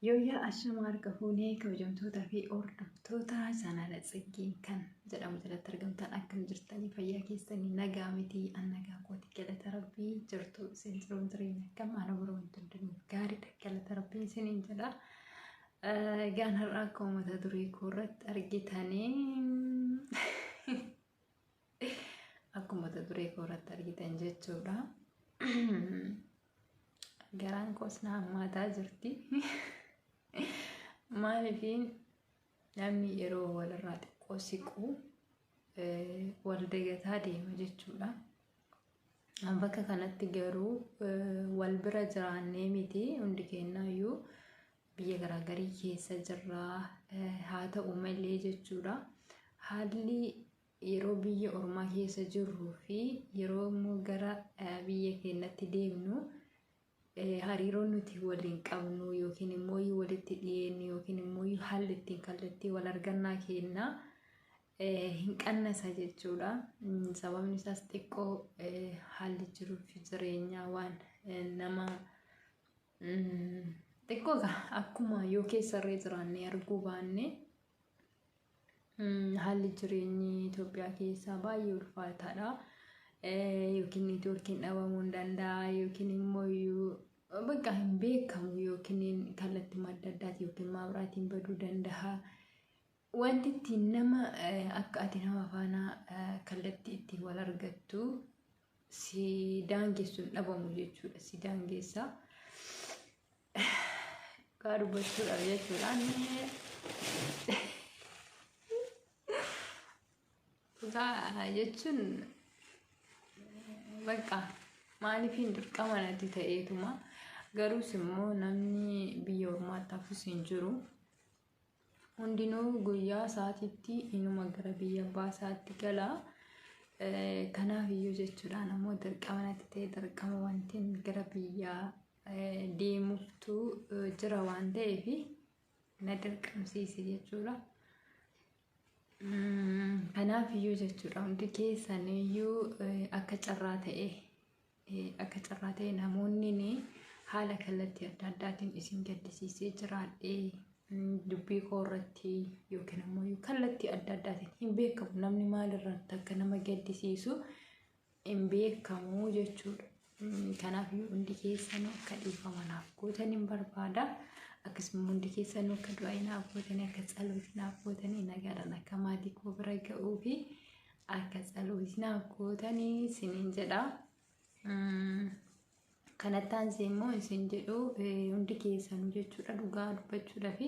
Yooyyaa ashama harka fuunee kabajamtootaa fi hordoftoota chaanaala Tsiggee kan jedhamu jalatti argamtan akkam jirtanii fayyaa keessanii nagaa miti annagaa kooti galata rabbii jirtu isin jiruun jireenya akkam haala barbaaddu hundinuu gaariidha galata rabbii isiniin jedha. Gaan har'aa akka uummata durii koorratti argitanii akka uummata durii koorratti argitan jechuudha. Garaan koos na hammaataa jirti. Maaliifin namni yeroo walirraa xiqqoo siqu wal dagataa deema jechuudha. Bakka kanatti garuu wal bira jiraannee miti hundi keenyayyuu biyya garaagarii keessa jirra haa ta'u malee jechuudha. Haalli yeroo biyya ormaa keessa jirruu fi yeroo immoo gara biyya keenyatti deemnu hariiroon nuti waliin qabnu yookiin immoo walitti dhiyeenyu yookiin immoo haalli ittiin kallattii wal argannaa keenya hin qannasa jechuudha. Sababni isaas xiqqoo haalli jiruuf jireenya waan nama xiqqoo akkuma yoo keessarree jiraannee arguu baanne haalli jireenyi Itoophiyaa keessaa baay'ee ulfaataadha. Yookiin neetwoorkiin dhabamuu hin danda'a yookiin immoo bakka hin beekamu yookiin kallattii adda addaati yookiin maabiraatiin baduu danda'a. Wanti ittiin nama akka ati nama faana kallattii ittiin wal argattu si daangessuun dhabamu jechuudha. Si daangeessa kaa dubbachuudhaaf jechuudhaan jechuun bakka maaliifin dirqama natti ta'eetuma garuus immoo namni biyya ormaatti hafus hin jiru. Hundinuu guyyaa sa'aatiitti inuma gara biyya abbaa isaatti gala. Kanaaf iyyuu jechuudha namoo dirqama natti ta'e dirqama wantiin gara biyya deemuuftu jira waan ta'eef na dirqamsiise jechuudha. Kanaaf iyyuu jechuudha hundi keessaniyyuu akka carraa ta'e namoonni haala kallattii adda addaatiin isin gaddisiisee jiraadhee dubbii koo irratti yookiin immoo kallattii adda addaatiin hin beekamu namni maalirratti akka nama gaddisiisu hin beekamu jechuudha. Kanaaf hundi keessanuu akka dhiifamanaaf gootan hin barbaada. Akkasuma hundi keessanuu akka du'aayinaaf gootanii akka tsalootinaaf gootanii nagaadhaan akka maatii koo bira ga'uu fi akka tsalootinaaf gootanii isiniin jedha. Kanattaan immoo isin jedhu hundi keessanuu jechuudha dhugaa dubbachuudhaa fi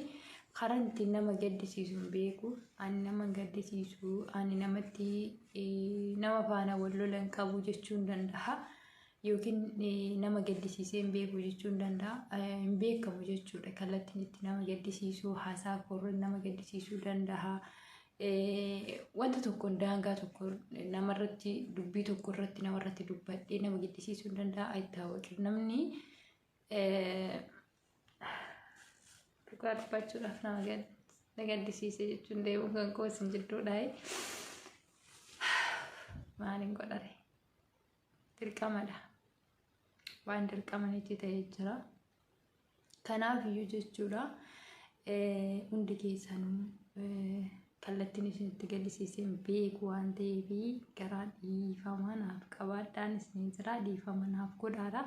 karaa ittiin nama gaddisiisu hin beeku. Ani nama gaddisiisu ani namatti nama faana wal lolan qabu jechuu hin danda'a. Yookiin nama gaddisiisee hin beeku jechuu hin danda'a. Hin beekamu jechuudha. Kallattiin itti nama gaddisiisu haasaa korroon nama gaddisiisuu danda'a. Wanta tokko daangaa tokko namarratti dubbii tokko irratti namarratti dubbadhee nama gaddisiisuu hin danda'a. Itti namni dhugaa dubbachuudhaaf nama gaddisiise jechuun deemuu kan koo isin jidduudha. Maaliin godhare dirqamadha. Waan dirqamanitti ta'ee jira. Kanaaf iyyuu jechuudha hundi keessanuu kallattiin isinitti gaddisiisee hin beeku waan ta'eef garaa dhiifama naaf qabaadhaan isin jira dhiifama naaf godhaadha.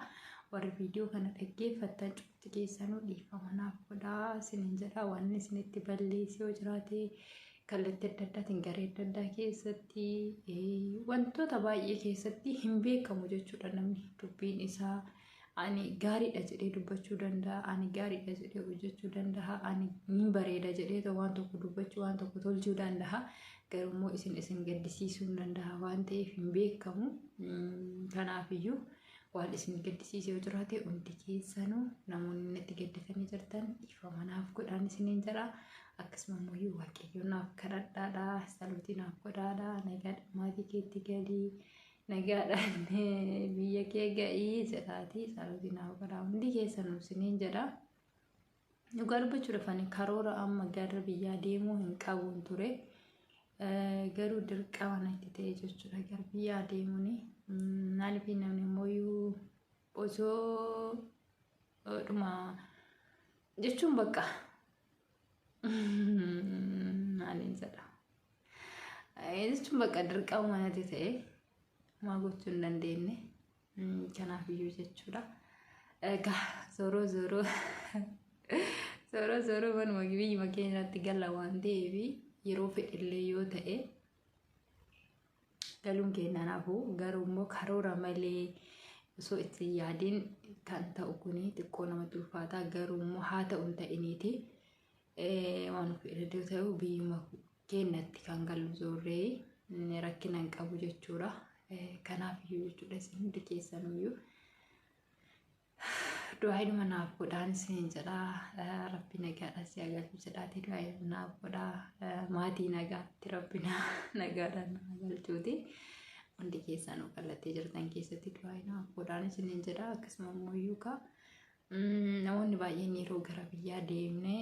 Warri viidiyoo kana dhaggeeffattan cufti keessanuu dhiifama naaf godhaa isin jedha. Waan isinitti balleessee yoo jiraate kallattii adda addaatiin garee adda addaa keessatti wantoota baay'ee keessatti hin beekamu jechuudha. Namni dubbiin isaa ani gaariidha jedhee dubbachuu danda'a. Ani gaariidha jedhee hojjechuu danda'a. Ani ni bareeda jedhee waan tokko dubbachuu waan tokko tolchuu danda'a. Garuu isin gaddisiisuu hin danda'a waan ta'eef hin beekamu. Kanaaf iyyuu waan isin gaddisiisee yoo jiraate hundi keessanuu namoonni natti gaddatanii jirtan dhiifama naaf godhaan isiniin jedha. Akkasuma immoo waaqayyoon naaf kadhadhaadha. Salootii naaf godhaadha. Nagaadhaan maatii keetti galii. Nagaadhaan biyya kee ga'ii jedhaati salootii naaf godhaa. Hundi keessanuu isiniin jedha. Dhugaa dubbachuudhaaf ani karoora amma gara biyyaa deemuu hin qabuun ture. Garuu dirqama natti ta'e jechuudha gara biyyaa deemuuni. Maaliif namni immoo osoo dhuma jechuun bakka maaliin jedha jechuun bakka dirqama manatti ta'e maa gochuu hin dandeenye kanaaf iyyuu jechuudha. Egaa zoroo manuma biyyuma keenyatti galla waan ta'eef yeroo fedhillee yoo ta'e galuun keenyanaafuu garuu immoo karoora malee osoo itti yaadiin kan ta'u kuni xiqqoo namatti ulfaataa garuu immoo haa ta'u hin ta'iniiti waan fedhillee ta'u biyyuma keenyatti kan galu zorree rakkina hin qabu jechuudha. Kanaaf iyyuu jechuudha isin hundi keessanuyyuu du'aa naaf godhaan isin jedha rabbi nagaadhaan si agarsiisu jedhaati du'aa naaf godhaa maatii nagaatti rabbi nagaadhaan galchuuti hundi keessanuu kallattii jirtan keessatti du'aa naaf godhaan isin jedha. Akkasuma immoo iyyuu namoonni baay'een yeroo gara biyyaa deemne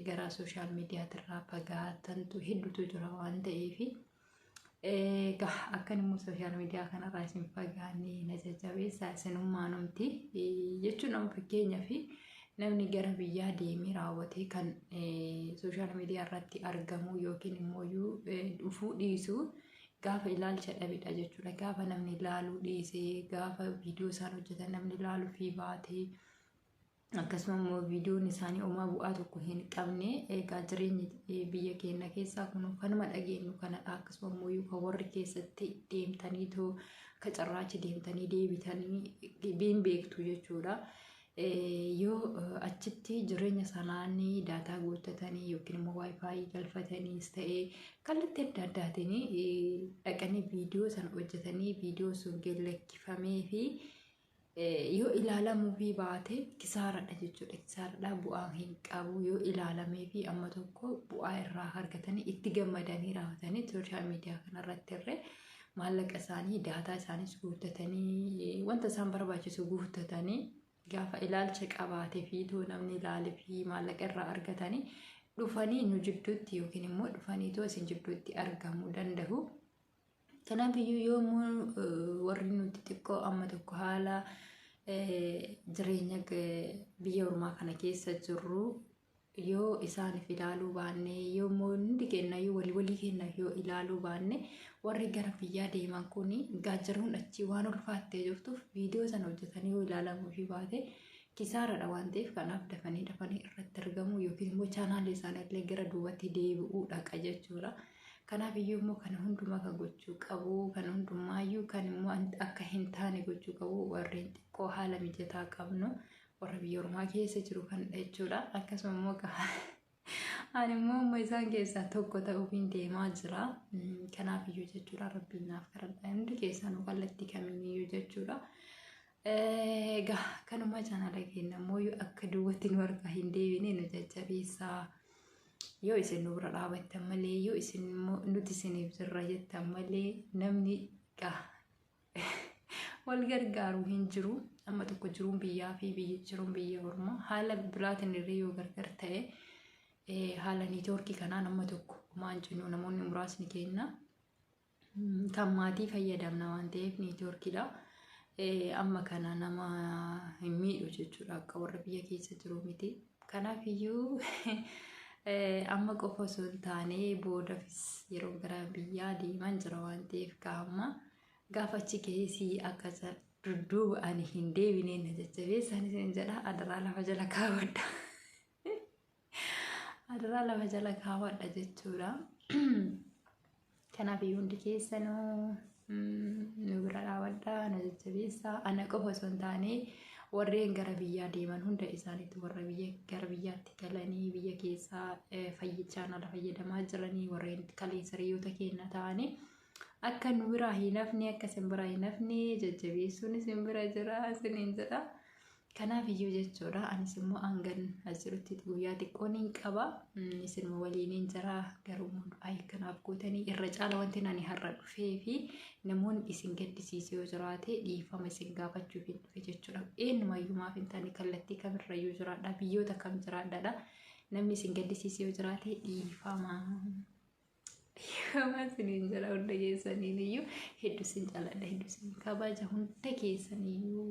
gara sooshaal miidiyaatirraa fagaatantu hedduutu jira waan ta'eef akkan immoo sooshaal miidiyaa kanarraa isin fagaannee na jajjabeessaa isinummaa numti jechuun nama fakkeenyaaf namni gara biyyaa deemee raawwatee kan sooshaal miidiyaa irratti argamu yookiin immoo dhufuu dhiisu gaafa ilaalcha dhabedha jechuudha. Gaafa namni ilaaluu dhiisee gaafa viidiyoo isaan hojjetan namni ilaaluu fi baatee akkasuma immoo viidiyoon isaanii homaa bu'aa tokko hin qabne egaa jireenyi biyya keenya keessaa kun kanuma dhageenyu kanadha. Akkasuma immoo kan warri keessatti deemtaniitoo akka carraachi deemtanii deebitanii beektu jechuudha. Yoo achitti jireenya sanaanii daataa guuttatanii yookiin immoo waayifaayi galfataniis ta'ee kallattii adda addaatiin dhaqanii viidiyoo sana hojjetanii viidiyoo sun lakkifamee fi yoo ilaalamuu fi baate kisaaradha jechuudha. Kisaaradha bu'aa hin qabu yoo ilaalamee fi amma tokko bu'aa irraa argatanii itti gammadanii raawwatanii sooshaal miidiyaa kanarratti irree maallaqa isaanii daataa isaaniis guuttatanii wanta isaan barbaachisu guuttatanii gaafa ilaalcha qabaatee fi namni ilaalee fi maallaqa irraa argatanii dhufanii nu jidduutti yookiin immoo dhufanii isin jidduutti argamuu danda'u. Kanaaf iyyuu yoomuu warri nuti xiqqoo amma tokko haala jireenya biyya ormaa kana keessa jirru yoo isaaniif ilaaluu baanne yoomuu hundi keenya yoo walii keenya yoo ilaaluu baanne warri gara biyyaa deeman kun gaajjiruun achi waan ulfaattee jirtuuf viidiyoo sana hojjetanii yoo ilaalamuu fi baate kisaaradha waan ta'eef kanaaf dafanii irratti argamu yookiin immoo chaanaalii isaaniillee gara duubatti deebi'uu dhaqa jechuudha. Kanaaf iyyuu immoo kana hundumaa kan gochuu qabu kan hundumaayyuu kan immoo akka hin taane gochuu qabu warreen xiqqoo haala mijataa qabnu warra biyya ormaa keessa jiru kan jechuudha. Akkasuma immoo ani immoo isaan keessaa tokko ta'uun deemaa jira. Kanaaf iyyuu jechuudha rabbiin naaf kadhadhaa hundi keessanuu kallattii kamiiniyyuu jechuudha. Egaa kanuma chaanaala keenya immoo akka duubatti nu harkaa hin deebine nu jajjabeessaa. Yoo isin nu bira dhaabattan malee yoo isin nuti isiniif jirra jettan malee namni wal gargaaru hin jiru. Amma tokko jiruun biyyaa fi jiruun biyya ormaa haala biraatiin illee yoo gargar ta'e haala niitoorkii kanaan amma tokko maan jennu namoonni muraasni keenya kan maatii fayyadamna waan ta'eef niitoorkiidha. Amma kana nama hin miidhu jechuudha akka warra biyya keessa jiru miti. Kanaaf iyyuu amma qofa osoo hin taane boodafis yeroo gara biyyaa deeman jira waan ta'eef gaafa achi keessi akka dudduuba ani hin deebine na jajjabeessan isin jedha. Adaraa lafa jala kaawwadha. Adaraa lafa jala kaawwadha jechuudha. Kanaaf hundi keessanuu nu bira dhaabadha na jajjabeessaa. Ana qofa osoo hin taane warreen gara biyyaa deeman hunda isaaniitti warra gara biyyaatti galanii biyya keessaa chaanaala fayyadamaa jiranii warreen kaleessa hiriyoota keenya ta'anii akka nu biraa hin hafne akka isin biraa hin hafne jajjabeessuun isin bira jira isiniin jedha. Kanaaf iyyuu jechuudha anis immoo hangan asirutti guyyaa xiqqoon hin qaba isin waliin jira garuu kanaaf gootanii irra caala wanti ani har'a dhufee fi namoonni isin gaddisiisee yoo jiraate dhiifama isin gaafachuuf hin dhufe jechuudha. Eenyumayyumaaf hin taane kallattii kamirrayyuu jiraadha biyyoota kam jiraadha namni isin gaddisiisee yoo jiraate dhiifama isiniin jira hunda keessaniiyyuu hedduu isin jaaladha hedduu isin kabaja hunda keessaniiyyuu.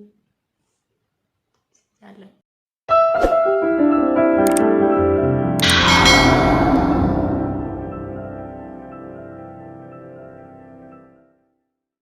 Dale.